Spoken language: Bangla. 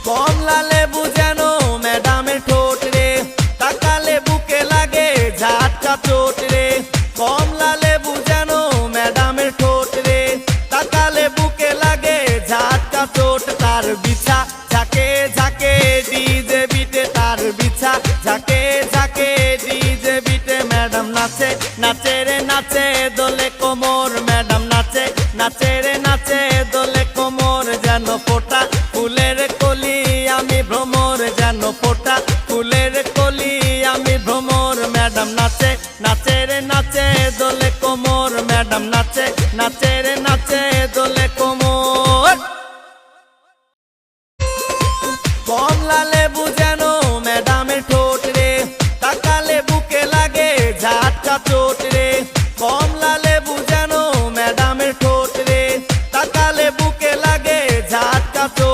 কমলা লেবু যেন ম্যাডামের ঠোঁট রে, তাকালে বুকে লাগে ঝাটকা চোট রে। কমলা লেবু যেন ম্যাডামের ঠোঁট রে, তাকালে বুকে লাগে ঝাটকা চোট। তার বিছা ঝাঁকে ঝাঁকে ডিজে বিটে, তার বিছা ঝাঁকে ঝাঁকে ডিজে বিটে। ম্যাডাম নাচে নাচে রে নাচে দোলে কোমর, ম্যাডাম নাচে নাচে রে নাচে দোলে কোমর। যেন ফোটা ফুলের কলি আমি ভ্রমর, যেন ফোটা ফুলের কলি আমি ভ্রমর। ম্যাডাম নাচে নাচে রে নাচে দোলে কোমর, ম্যাডাম নাচে নাচে রে নাচে দোলে কোমর। কমলা